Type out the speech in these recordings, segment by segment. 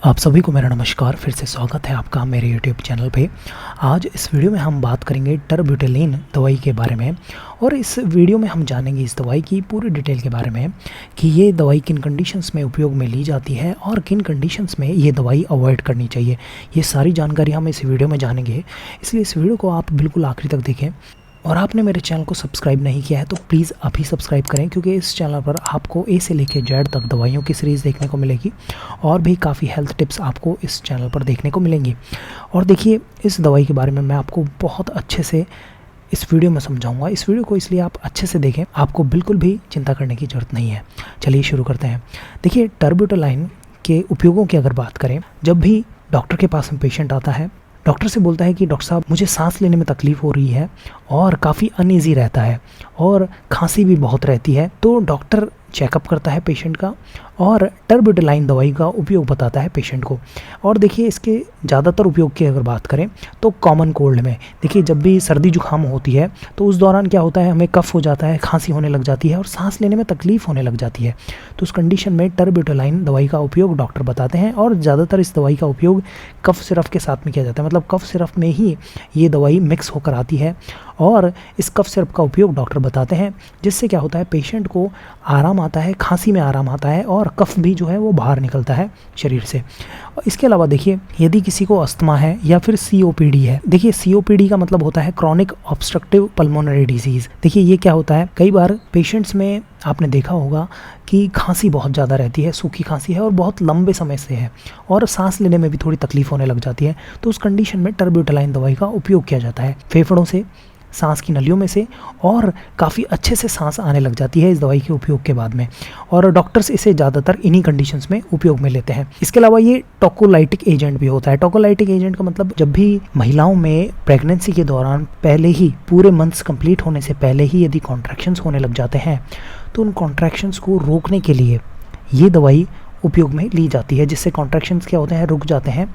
आप सभी को मेरा नमस्कार। फिर से स्वागत है आपका मेरे YouTube चैनल पे। आज इस वीडियो में हम बात करेंगे टर्बिटोलिन दवाई के बारे में और इस वीडियो में हम जानेंगे इस दवाई की पूरी डिटेल के बारे में कि ये दवाई किन कंडीशंस में उपयोग में ली जाती है और किन कंडीशंस में ये दवाई अवॉइड करनी चाहिए। ये सारी जानकारी हम इस वीडियो में जानेंगे, इसलिए इस वीडियो को आप बिल्कुल आखिरी तक देखें। और आपने मेरे चैनल को सब्सक्राइब नहीं किया है तो प्लीज़ अभी सब्सक्राइब करें, क्योंकि इस चैनल पर आपको ए से लेकर जेड तक दवाइयों की सीरीज़ देखने को मिलेगी और भी काफ़ी हेल्थ टिप्स आपको इस चैनल पर देखने को मिलेंगी। और देखिए, इस दवाई के बारे में मैं आपको बहुत अच्छे से इस वीडियो में समझाऊंगा। इस वीडियो को इसलिए आप अच्छे से देखें, आपको बिल्कुल भी चिंता करने की ज़रूरत नहीं है। चलिए शुरू करते हैं। देखिए, टर्बिटोलाइन के उपयोगों की अगर बात करें, जब भी डॉक्टर के पास में पेशेंट आता है, डॉक्टर से बोलता है कि डॉक्टर साहब मुझे सांस लेने में तकलीफ़ हो रही है और काफ़ी अनईज़ी रहता है और खांसी भी बहुत रहती है, तो डॉक्टर चेकअप करता है पेशेंट का और टर्बिटोलाइन दवाई का उपयोग बताता है पेशेंट को। और देखिए, इसके ज़्यादातर उपयोग की अगर बात करें तो कॉमन कोल्ड में, देखिए जब भी सर्दी जुकाम होती है तो उस दौरान क्या होता है, हमें कफ हो जाता है, खांसी होने लग जाती है और सांस लेने में तकलीफ़ होने लग जाती है। तो उस कंडीशन में टर्बिटोलाइन दवाई का उपयोग डॉक्टर बताते हैं और ज़्यादातर इस दवाई का उपयोग कफ सिरप के साथ में किया जाता है। मतलब कफ सिरप में ही ये दवाई मिक्स होकर आती है और इस कफ सिरप का उपयोग डॉक्टर बताते हैं, जिससे क्या होता है, पेशेंट को आराम आता है, खांसी में आराम आता है और कफ भी जो है वो बाहर निकलता है शरीर से। इसके अलावा देखिए, यदि किसी को अस्थमा है या फिर COPD है, देखिए COPD का मतलब होता है क्रॉनिक ऑब्स्ट्रक्टिव पल्मोनरी डिजीज़। देखिए ये क्या होता है, कई बार पेशेंट्स में आपने देखा होगा कि खांसी बहुत ज़्यादा रहती है, सूखी खांसी है और बहुत लंबे समय से है और सांस लेने में भी थोड़ी तकलीफ होने लग जाती है। तो उस कंडीशन में टर्बिटोलाइन दवाई का उपयोग किया जाता है फेफड़ों से, सांस की नलियों में से, और काफ़ी अच्छे से सांस आने लग जाती है इस दवाई के उपयोग के बाद में। और डॉक्टर्स इसे ज़्यादातर इन्हीं कंडीशंस में उपयोग में लेते हैं। इसके अलावा ये टोकोलाइटिक एजेंट भी होता है। टोकोलाइटिक एजेंट का मतलब, जब भी महिलाओं में प्रेगनेंसी के दौरान पहले ही पूरे मंथ्स कंप्लीट होने से पहले ही यदि कॉन्ट्रैक्शंस होने लग जाते हैं तो उन कॉन्ट्रैक्शंस को रोकने के लिए ये दवाई उपयोग में ली जाती है, जिससे कॉन्ट्रैक्शंस क्या होते हैं, रुक जाते हैं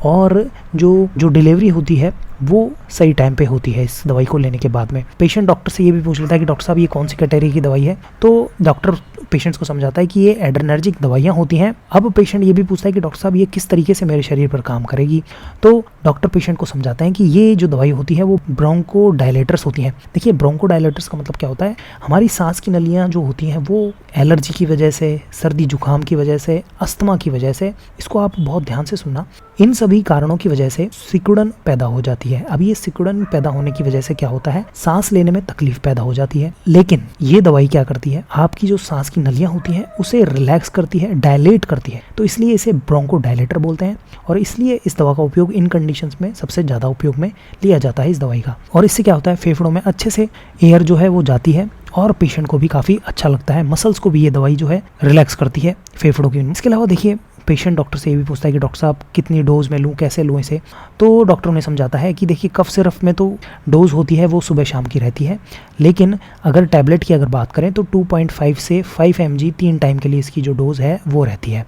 और जो डिलीवरी होती है वो सही टाइम पे होती है इस दवाई को लेने के बाद में। पेशेंट डॉक्टर से ये भी पूछ लेता है कि डॉक्टर साहब ये कौन सी कैटेगरी की दवाई है, तो डॉक्टर पेशेंट्स को समझाता है कि ये एड्रेनर्जिक दवाइयाँ होती हैं। अब पेशेंट ये भी पूछता है कि डॉक्टर साहब ये किस तरीके से मेरे शरीर पर काम करेगी, तो डॉक्टर पेशेंट को समझाते हैं कि ये जो दवाई होती है वो ब्रोंको डायलेटर्स होती हैं। देखिए, ब्रोंको डायलेटर्स का मतलब क्या होता है, हमारी सांस की नलियाँ जो होती हैं वो एलर्जी की वजह से, सर्दी जुकाम की वजह से, अस्थमा की वजह से, इसको आप बहुत ध्यान से सुनना, इन सभी कारणों की वजह से सिकुड़न पैदा हो जाती है। अब ये सिकुड़न पैदा होने की वजह से क्या होता है, सांस लेने में तकलीफ पैदा हो जाती है। लेकिन ये दवाई क्या करती है, आपकी जो सांस की नलियां होती हैं उसे रिलैक्स करती है, डायलेट करती है, तो इसलिए इसे ब्रोंको डायलेटर बोलते हैं और इसलिए इस दवा का उपयोग इन कंडीशंस में सबसे ज़्यादा उपयोग में लिया जाता है इस दवाई का। और इससे क्या होता है, फेफड़ों में अच्छे से एयर जो है वो जाती है और पेशेंट को भी काफ़ी अच्छा लगता है। मसल्स को भी ये दवाई जो है रिलैक्स करती है फेफड़ों की। इसके अलावा देखिए, पेशेंट डॉक्टर से ये भी पूछता है कि डॉक्टर साहब कितनी डोज में लूँ, कैसे लूँ इसे, तो डॉक्टर उन्हें समझाता है कि देखिए, कफ सिरप में तो डोज होती है वो सुबह शाम की रहती है, लेकिन अगर टैबलेट की अगर बात करें तो 2.5 से 5 mg 3 टाइम के लिए इसकी जो डोज़ है वो रहती है।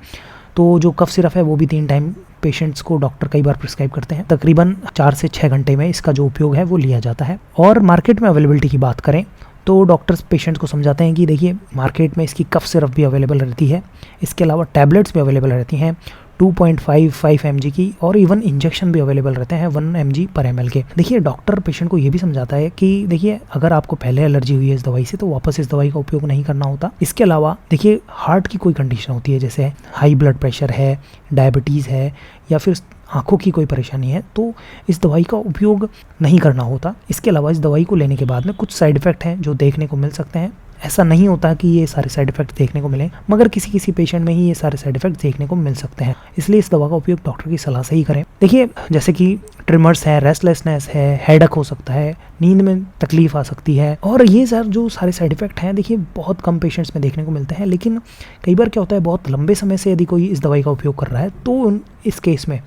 तो जो कफ सिरप है वो भी 3 टाइम पेशेंट्स को डॉक्टर कई बार प्रिस्क्राइब करते हैं। तकरीबन 4 से 6 घंटे में इसका जो उपयोग है वो लिया जाता है। और मार्केट में अवेलेबिलिटी की बात करें तो डॉक्टर्स पेशेंट्स को समझाते हैं कि देखिए, मार्केट में इसकी कफ सिरप भी अवेलेबल रहती है, इसके अलावा टैबलेट्स भी अवेलेबल रहती हैं 2.5 mg की, और इवन इंजेक्शन भी अवेलेबल रहते हैं 1 mg पर ml के। देखिए, डॉक्टर पेशेंट को ये भी समझाता है कि देखिए, अगर आपको पहले एलर्जी हुई है इस दवाई से तो वापस इस दवाई का उपयोग नहीं करना होता। इसके अलावा देखिए, हार्ट की कोई कंडीशन होती है, जैसे हाई ब्लड प्रेशर है, डायबिटीज़ है या फिर आँखों की कोई परेशानी है, तो इस दवाई का उपयोग नहीं करना होता। इसके अलावा इस दवाई को लेने के बाद में कुछ साइड इफ़ेक्ट हैं जो देखने को मिल सकते हैं। ऐसा नहीं होता कि ये सारे साइड इफ़ेक्ट देखने को मिले, मगर किसी पेशेंट में ही ये सारे साइड इफ़ेक्ट देखने को मिल सकते हैं, इसलिए इस दवा का उपयोग डॉक्टर की सलाह से ही करें। देखिए, जैसे कि ट्रिमर्स है, रेस्टलेसनेस है, हेडेक हो सकता है, नींद में तकलीफ आ सकती है, और ये जो सारे साइड इफ़ेक्ट हैं देखिए बहुत कम पेशेंट्स में देखने को मिलते हैं। लेकिन कई बार क्या होता है, बहुत लंबे समय से यदि कोई इस दवाई का उपयोग कर रहा है तो इस केस में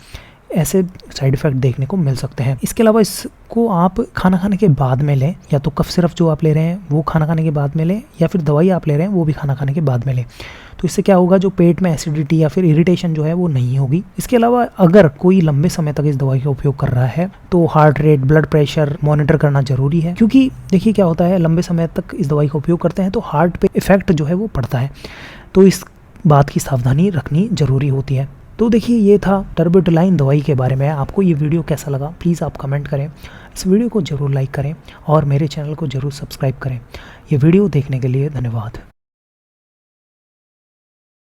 ऐसे साइड इफ़ेक्ट देखने को मिल सकते हैं। इसके अलावा इसको आप खाना खाने के बाद में लें, या तो कफ सिरप जो आप ले रहे हैं वो खाना खाने के बाद में लें, या फिर दवाई आप ले रहे हैं वो भी खाना खाने के बाद में लें। तो इससे क्या होगा, जो पेट में एसिडिटी या फिर इरिटेशन जो है वो नहीं होगी। इसके अलावा अगर कोई लंबे समय तक इस दवाई का उपयोग कर रहा है तो heart rate, blood pressure monitor करना जरूरी है, क्योंकि देखिए क्या होता है, लंबे समय तक इस दवाई का उपयोग करते हैं तो हार्ट पे इफेक्ट जो है वो पड़ता है, तो इस बात की सावधानी रखनी जरूरी होती है। तो देखिए ये था टर्बिटोलाइन दवाई के बारे में। आपको ये वीडियो कैसा लगा प्लीज़ आप कमेंट करें, इस वीडियो को ज़रूर लाइक करें और मेरे चैनल को ज़रूर सब्सक्राइब करें। ये वीडियो देखने के लिए धन्यवाद।